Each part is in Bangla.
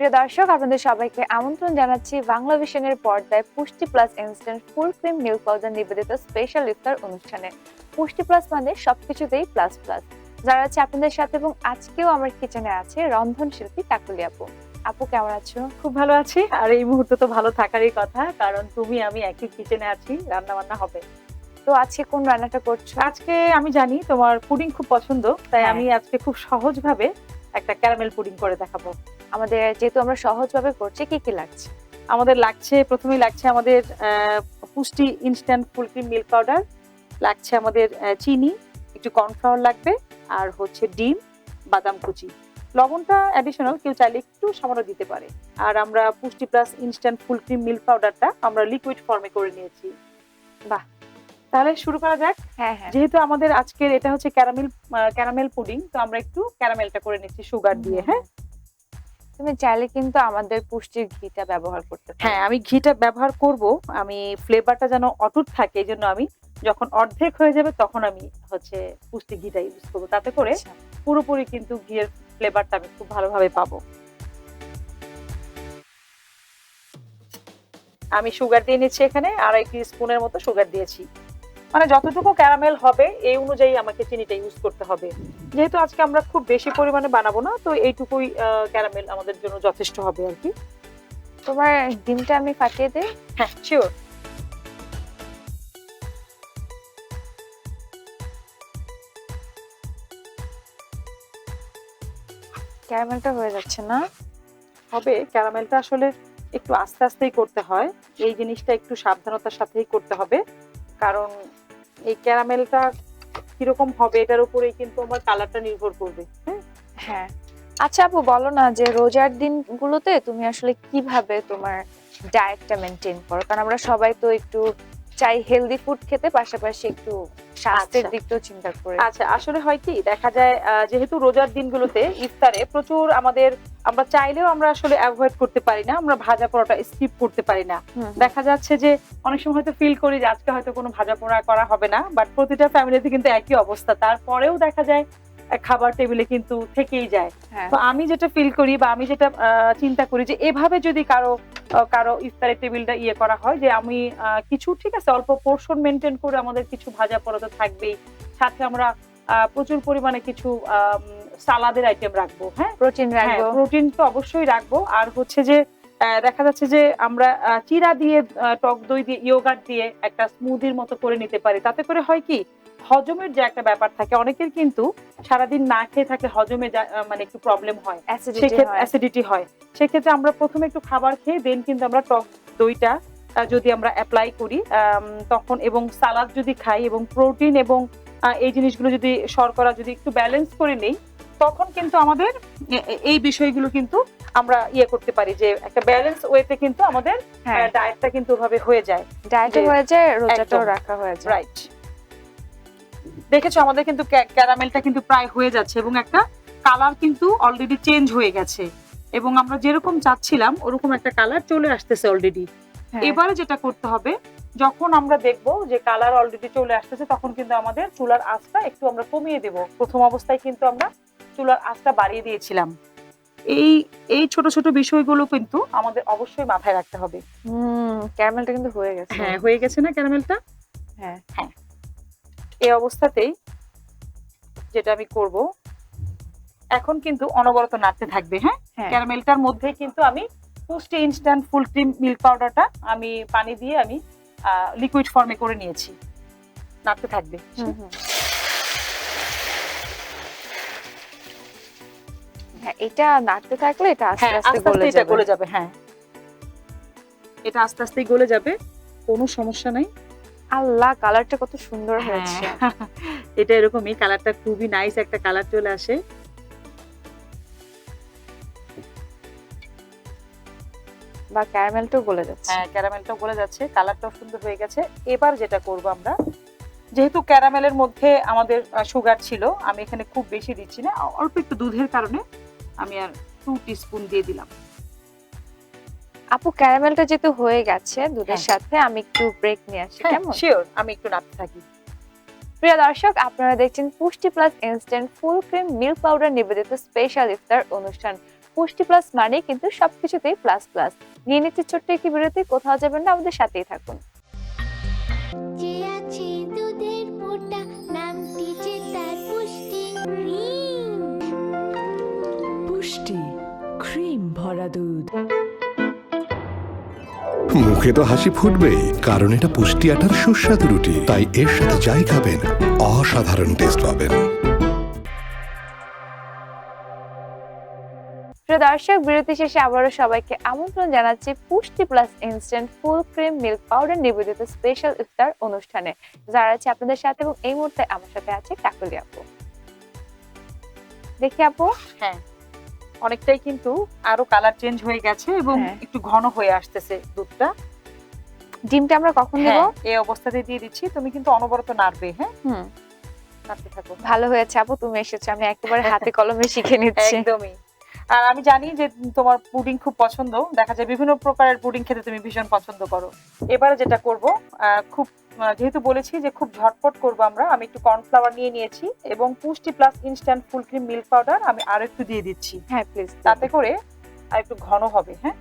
প্রিয় দর্শক, আপনাদের সবাইকে আমন্ত্রণ জানাচ্ছি বাংলা ভিশনের পর্দায় পুষ্টি plus instant full cream milk powder নিবেদিত স্পেশাল ইফতার অনুষ্ঠানে। পুষ্টি প্লাস মানে সবকিছুতেই প্লাস প্লাস। যারা আছে আপনাদের সাথে, এবং আজকেও আমার কিচেনে আছে রন্ধন শিল্পী কাকুলি আপু। আপু কেমন আছো? খুব ভালো আছি। আর এই মুহূর্তে তো ভালো থাকারই কথা, কারণ তুমি আমি একই কিচেনে আছি, রান্না বান্না হবে। তো আজকে কোন রান্নাটা করছো? আজকে আমি জানি তোমার পুডিং খুব পছন্দ, তাই হ্যাঁ। আমি আজকে খুব সহজভাবে একটা ক্যারামেল পুডিং করে দেখাবো। আমাদের যেহেতু আমরা সহজভাবে করছি, কি কি লাগছে? আমাদের প্রথমেই লাগছে আমাদের পুষ্টি instant full cream milk powder, লাগছে আমাদের চিনি, একটু কর্নফ্লাওয়ার লাগবে, আর হচ্ছে ডিম, বাদাম কুচি। লবণটা অ্যাডিশনাল, কেউ চাইলে একটু সামান্য দিতে পারে। আর আমরা পুষ্টি plus instant full cream milk পাউডারটা আমরা লিকুইড ফর্মে করে নিয়েছি। বাহ, তাহলে শুরু করা যাক। হ্যাঁ হ্যাঁ। যেহেতু আমাদের আজকের এটা হচ্ছে ক্যারামেল পুডিং, তো আমরা একটু ক্যারামেলটা করে নিচ্ছি সুগার দিয়ে। হ্যাঁ, তুমি চাইলে কিন্তু আমাদের পুষ্টির ঘিটা ব্যবহার করতে পারো। হ্যাঁ, আমি ঘিটা ব্যবহার করব। আমি ফ্লেভারটা যেন অটুট থাকে, এই জন্য আমি যখন অর্ধেক হয়ে যাবে তখন আমি হচ্ছে পুষ্টি ঘিটা ইউজ করবো, তাতে করে আচ্ছা। পুরোপুরি কিন্তু ঘিয়ের ফ্লেভারটা আমি খুব ভালোভাবে পাবো। আমি সুগার দিয়ে নিচ্ছি, এখানে 2.5 স্পুনের মতো সুগার দিয়েছি। মানে যতটুকু ক্যারামেল হবে এই অনুযায়ী আমাকে চিনিটা ইউজ করতে হবে। যেহেতু আজকে আমরা খুব বেশি পরিমাণে বানাবো না, তো এইটুকুই ক্যারামেল আমাদের জন্য যথেষ্ট হবে আর কি। তোমার ডিমটা আমি ফাটিয়ে দেই। হ্যাঁ, শিওর। ক্যারামেলটা হয়ে যাচ্ছে না? হবে, ক্যারামেলটা আসলে একটু আস্তে আস্তেই করতে হয়। এই জিনিসটা একটু সাবধানতার সাথেই করতে হবে, কারণ এই ক্যারামেলটা কিরকম হবে এটার উপরেই কিন্তু আমার কালারটা নির্ভর করবে। হ্যাঁ। আচ্ছা আপু, বলো না যে রোজার দিনগুলোতে তুমি আসলে কিভাবে তোমার ডায়েটটা মেনটেন করো? কারণ আমরা সবাই তো একটু চাই হেলদি ফুড খেতে, পাশাপাশি একটু স্বাস্থ্যের আচ্ছা। দিকটাও চিন্তা করে। আচ্ছা, আসলে হয় কি, দেখা যায় যেহেতু রোজার দিনগুলোতে ইফতারে প্রচুর আমরা চাইলেও আমরা আসলে অ্যাভয়েড করতে পারি না, আমরা ভাজা পোড়াটা স্কিপ করতে পারি না। দেখা যাচ্ছে যে অনেক সময় হয়তো ফিল করি যে আজকে হয়তো কোনো ভাজা পোড়া করা হবে না, বাট প্রতিটা ফ্যামিলিতে কিন্তু একই অবস্থা। তারপরেও দেখা যায় খাবার টেবিলে কিন্তু থেকেই যায়। হ্যাঁ। তো আমি যেটা ফিল করি বা আমি যেটা চিন্তা করি যে এভাবে যদি কারো ইফতারের টেবিলটা করা হয়, যে আমি কিছু, ঠিক আছে, অল্প পোর্শন মেনটেন করে আমাদের কিছু ভাজা পোড়া তো থাকবেই, সাথে আমরা প্রচুর পরিমাণে কিছু সালাদের আইটেম রাখবো। হ্যাঁ, প্রোটিন রাখবো। প্রোটিন তো অবশ্যই রাখবো। আর হচ্ছে যে দেখা যাচ্ছে যে আমরা চিরা দিয়ে, টক দই দিয়ে, ইয়োগার্ট দিয়ে একটা স্মুদির মতো করে নিতে পারি। তাতে করে হয় কি, হজমের যে একটা ব্যাপার থাকে, অনেকের কিন্তু সারাদিন না খেয়ে থাকলে হজমে মানে একটু প্রবলেম হয়, অ্যাসিডিটি হয়। সেক্ষেত্রে আমরা প্রথমে একটু খাবার খেয়ে দেন কিন্তু আমরা টক দইটা যদি আমরা অ্যাপ্লাই করি তখন, এবং সালাদ যদি খাই, এবং প্রোটিন এবং এই জিনিসগুলো যদি শর্করা যদি একটু ব্যালেন্স করে নেই, তখন কিন্তু আমাদের এই বিষয়গুলো কিন্তু আমরা করতে পারি, যে একটা ব্যালেন্স ওয়েতে কিন্তু আমাদের ডায়েটটা কিন্তু ওভাবে হয়ে যায়। ডায়েটও হয়ে যায়, রোজাটাও রাখা হয়ে যায়। রাইট। দেখেছো আমাদের কিন্তু ক্যারামেলটা কিন্তু প্রায় হয়ে যাচ্ছে, এবং একটা কালার কিন্তু অলরেডি চেঞ্জ হয়ে গেছে, এবং আমরা যেরকম চাচ্ছিলাম ওরকম একটা কালার চলে আসতেছে অলরেডি। এবারে যেটা করতে হবে, যখন আমরা দেখবো যে কালার অলরেডি চলে আসতেছে, তখন কিন্তু আমাদের চুলার আঁচটা একটু আমরা কমিয়ে দেব। প্রথম অবস্থায় কিন্তু আমরা চুলার আঁচটা বাড়িয়ে দিয়েছিলাম। এই ছোট ছোট বিষয়গুলো কিন্তু আমাদের অবশ্যই মাথায় রাখতে হবে। ক্যারামেলটা কিন্তু হয়ে গেছে। হ্যাঁ, হয়ে গেছে না ক্যারামেলটা? হ্যাঁ হ্যাঁ। এই অবস্থাতেই যেটা আমি করব, এখন কিন্তু অনবরত নাড়তে থাকবে। হ্যাঁ, ক্যারামেলটার মধ্যে কিন্তু আমি পুষ্টি ইনস্ট্যান্ট ফুল ক্রিম মিল্ক পাউডারটা আমি পানি দিয়ে আমি লিকুইড ফর্মে করে নিয়েছি, নাড়তে থাকবে। হ্যাঁ, এটা নাড়তে থাকলে এটা আস্তে আস্তে গলে যাবে। হ্যাঁ, এটা আস্তে আস্তে গলে যাবে, কোনো সমস্যা নাই। আল্লাহ, কালারটা কত সুন্দর হয়েছে। এটা এরকমই, কালারটা খুবই নাইস একটা কালার চলে আসে। বা ক্যারামেলটাও গলে যাচ্ছে। হ্যাঁ, ক্যারামেলটাও গলে যাচ্ছে, কালারটাও সুন্দর হয়ে গেছে। এবার যেটা করব আমরা, যেহেতু ক্যারামেলের মধ্যে আমাদের সুগার ছিল, আমি এখানে খুব বেশি দিচ্ছি না, অল্প একটু দুধের কারণে আমি আর 2 টিস্পুন দিয়ে দিলাম। আপু, ক্যারামেলটা যেহেতু হয়ে গেছে দুধের সাথে, আমি একটু ব্রেক নিয়ে আসি, কেমন? শিওর, আমি একটু নাড়তে থাকি। প্রিয় দর্শক, আপনারা দেখছেন পুষ্টি plus instant full cream milk powder নিবেদিত স্পেশাল ইফতার অনুষ্ঠান। পুষ্টি প্লাস মানে কিন্তু সবকিছুতেই প্লাস প্লাস। নিয়ে নিচ্ছে ছোট্ট একটি বিরতি, কোথাও যাবেন না, আমাদের সাথেই থাকুন। যে আছে দুধের মোটা নামটি যে তার পুষ্টি ক্রিম। পুষ্টি ক্রিম ভরা দুধ। মুখে তো হাসি ফুটবেই, কারণ এটা পুষ্টি আটার সুস্বাদু রুটি, তাই এর সাথে যাই খাবেন অসাধারণ টেস্ট পাবেন। প্রিয় দর্শক, বিরতি শেষে আবারও সবাইকে আমন্ত্রণ জানাচ্ছি পুষ্টি plus instant full cream milk powder নিবেদিত স্পেশাল ইফতার অনুষ্ঠানে। যারা আছে আপনাদের সাথে, এবং এই মুহূর্তে আমার সাথে আছে কাকলি আপু। দেখি আপু, হ্যাঁ অনেকটাই কিন্তু আরো কালার চেঞ্জ হয়ে গেছে এবং একটু ঘন হয়ে আসতেছে দুধটা। ডিমটা আমরা কখন দেব? এই অবস্থাতে দিয়ে দিচ্ছি, তুমি কিন্তু অনবরত নাড়বে। হ্যাঁ নাড়তে থাকো। ভালো হয়েছে আপু তুমি এসেছো, আমি একেবারে হাতে কলমে শিখে নিচ্ছি। একদমই। আর আমি জানি যে তোমার পুডিং খুব পছন্দ, দেখা যায় বিভিন্ন প্রকারের পুডিং খেতে তুমি ভীষণ পছন্দ করো। এবারে যেটা করব, খুব যেহেতু বলেছি যে খুব ঝটপট করব আমরা, আমি একটু কর্নফ্লাওয়ার নিয়ে নিয়েছি এবং পুষ্টি plus instant full cream milk powder আমি আরো একটু দিয়ে দিচ্ছি। হ্যাঁ প্লিজ। তাতে করে আর একটু ঘন হবে। হ্যাঁ,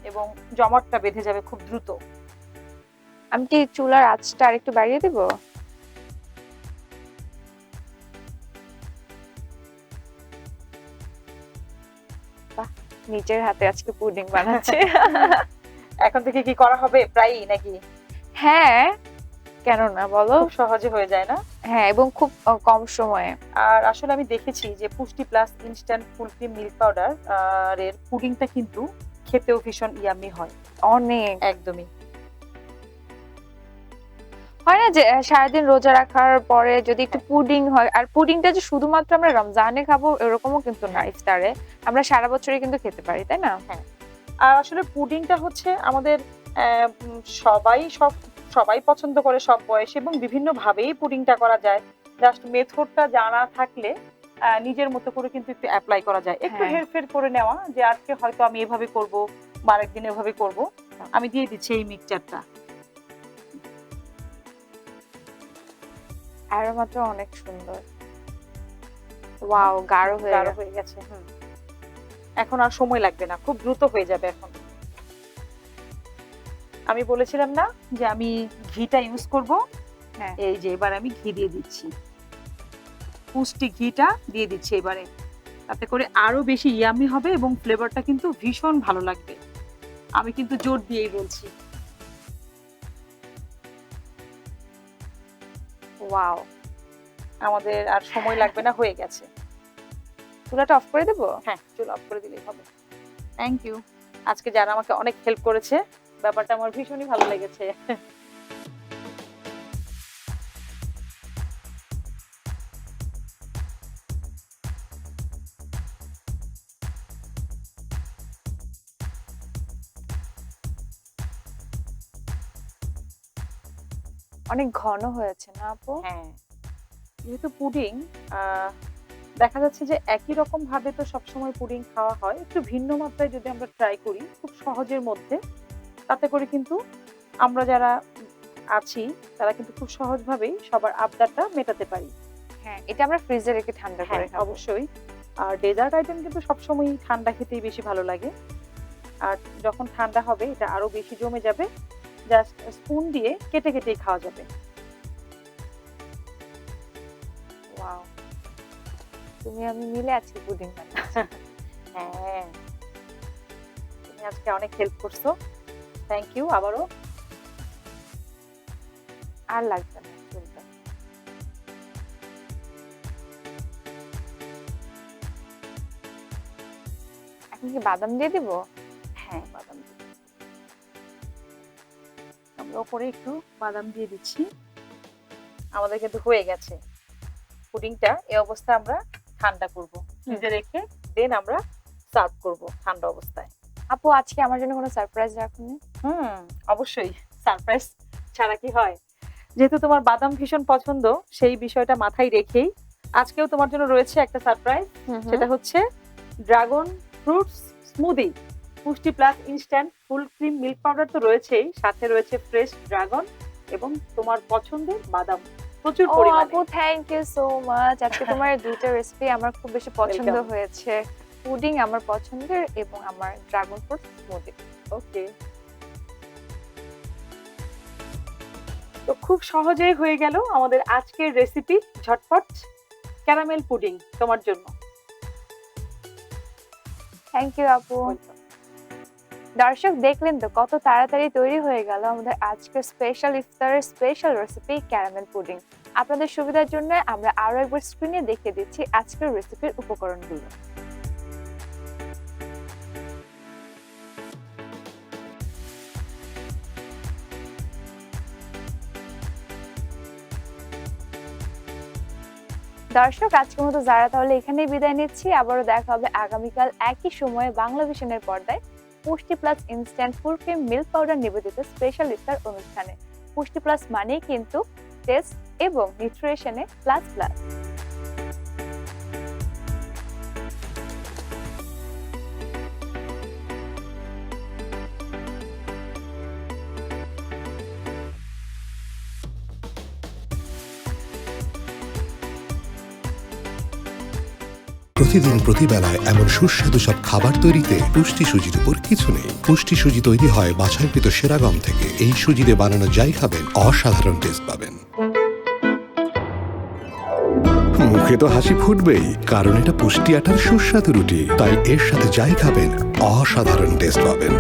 এবং জমাটটা বেঁধে যাবে খুব দ্রুত। আমি কি চুলার আঁচটা আর একটু বাড়িয়ে দিব? নিজের হাতে আজকে পুডিং বানাচ্ছে। এখন থেকে কি করা হবে প্রায়ই নাকি? হ্যাঁ, কেন না বলো, খুব সহজে হয়ে যায় না? হ্যাঁ, এবং খুব কম সময়ে। আর আসলে আমি দেখেছি যে পুষ্টি plus instant full cream milk powder এর পুডিংটা কিন্তু খেতেও ভীষণ ইয়ামি হয়। অনেক একদমই। হয় না যে সারাদিন রোজা রাখার পরে যদি একটু পুডিং হয়, আর পুডিংটা যে শুধুমাত্র আমরা রমজানে খাবো এরকমও কিন্তু না, ইফতারে আমরা সারা বছরই কিন্তু খেতে পারি, তাই না? হ্যাঁ, আর আসলে পুডিংটা হচ্ছে আমাদের সবাই পছন্দ করে, সব বয়সে এবং বিভিন্ন ভাবেই পুডিংটা করা যায়। জাস্ট মেথডটা জানা থাকলে নিজের মতো করে কিন্তু একটু অ্যাপ্লাই করা যায়। একটু হেরফের করে নেওয়া, যে আজকে হয়তো আমি এভাবে করব বা আরেকদিন এভাবে করব। আমি দিয়ে দিচ্ছি এই মিক্সচারটা। অ্যারোমাটা অনেক সুন্দর। ওয়াও, গাঢ় হয়ে গেছে। এখন আর সময় লাগবে না, খুব দ্রুত হয়ে যাবে এখন। আমি বলেছিলাম না যে আমি ঘিটা ইউজ করব? হ্যাঁ, এই যে এবার আমি ঘি দিয়ে দিচ্ছি, পুষ্টি ঘিটা দিয়ে দিচ্ছি এবারে। তাতে করে আরো বেশি ইয়ামি হবে এবং ফ্লেভারটা কিন্তু ভীষণ ভালো লাগবে। আমি কিন্তু জোর দিয়েই বলছি। ওয়াও, আমাদের আর সময় লাগবে না, হয়ে গেছে। চুলাটা অফ করে দেব? হ্যাঁ, চুল অফ করে দিলেই হবে। Thank you. আজকে যারা আমাকে অনেক হেল্প করেছে, ব্যাপারটা আমার ভীষণই ভালো লেগেছে। অনেক ঘন হয়েছে না আপু? হ্যাঁ, যেহেতু পুডিং দেখা যাচ্ছে যে একই রকম ভাবে তো সবসময় পুডিং খাওয়া হয়, একটু ভিন্ন মাত্রায় যদি আমরা ট্রাই করি খুব সহজের মধ্যে, তাতে করে কিন্তু আমরা যারা আছি তারা কিন্তু খুব সহজভাবেই সবার আবদারটা মেটাতে পারি। হ্যাঁ, এটা আমরা ফ্রিজে রেখে ঠান্ডা করে খাবো। অবশ্যই। আর ডেজার্ট আইটেম কিন্তু সবসময় ঠান্ডা খেতেই বেশি ভালো লাগে, আর যখন ঠান্ডা হবে এটা আরো বেশি জমে যাবে। জাস্ট স্পুন দিয়ে কেটে কেটেই খাওয়া যাবে। ওয়াও, তুমি আমি মিলে আজকে পুডিং বানাচ্ছি। হ্যাঁ, তুমি আজকে অনেক হেল্প করছো, থ্যাংক ইউ আবারও। আর লাগবে না চুলটা। এখন কি বাদাম দিয়ে দিব? হ্যাঁ, বাদাম দিয়ে আমরা উপরে একটু বাদাম দিয়ে দিচ্ছি। আমাদের কিন্তু হয়ে গেছে পুডিংটা। এই অবস্থায় আমরা ঠান্ডা করব, ফ্রিজে রেখে দেন আমরা সার্ভ করব ঠান্ডা অবস্থায়। আপু, আজকে আমার জন্য কোনো সারপ্রাইজ রাখুন? অবশ্যই, সারপ্রাইজ ছাড়া কি হয়। যেহেতু তোমার বাদাম ভীষণ পছন্দ, সেই বিষয়টা মাথায় রেখেই আজকেও তোমার জন্য রয়েছে একটা সারপ্রাইজ। সেটা হচ্ছে ড্রাগন ফ্রুটস স্মুদি। পুষ্টি plus instant full cream milk powder তো রয়েছেই, সাথে রয়েছে ফ্রেশ ড্রাগন এবং তোমার পছন্দের বাদাম প্রচুর পরিমাণে। আপু, থ্যাংক ইউ সো মাচ। আজকে তোমার দুটো রেসিপি আমার খুব বেশি পছন্দ হয়েছে। পুডিং আমার পছন্দের এবং আমার ড্রাগন ফ্রুট স্মুদি। ওকে, তো খুব সহজেই হয়ে গেল আমাদের আজকের রেসিপি ঝটপট ক্যারামেল পুডিং তোমার জন্য। থ্যাংক ইউ আপু। দর্শক দেখলেন তো কত তাড়াতাড়ি তৈরি হয়ে গেল আমাদের আজকের স্পেশাল ইফতারের স্পেশাল রেসিপি ক্যারামেল পুডিং। আপনাদের সুবিধার জন্য আমরা আরো একবার স্ক্রিনে দেখিয়ে দিচ্ছি আজকের রেসিপির উপকরণগুলো। দর্শক আজকের মতো যারা তাহলে এখানেই বিদায় নিচ্ছি। আবারও দেখা হবে আগামীকাল একই সময়ে বাংলা ভিশনের পর্দায় পুষ্টি plus instant full cream milk powder নিবেদিত স্পেশাল ইফতার অনুষ্ঠানে। পুষ্টি প্লাস মানেই কিন্তু টেস্ট এবং নিউট্রিশনে প্লাস প্লাস। প্রতিদিন প্রতিবেলায় এমন সুস্বাদু সব খাবার তৈরিতে পুষ্টি সুজির উপর কিছু নেই। পুষ্টি সুজি তৈরি হয় বাছাইকৃত সেরা গম থেকে। এই সুজিতে বানানো যাই খাবেন অসাধারণ টেস্ট পাবেন। মুখে তো হাসি ফুটবেই, কারণ এটা পুষ্টি আটার সুস্বাদু রুটি। তাই এর সাথে যাই খাবেন অসাধারণ টেস্ট পাবেন।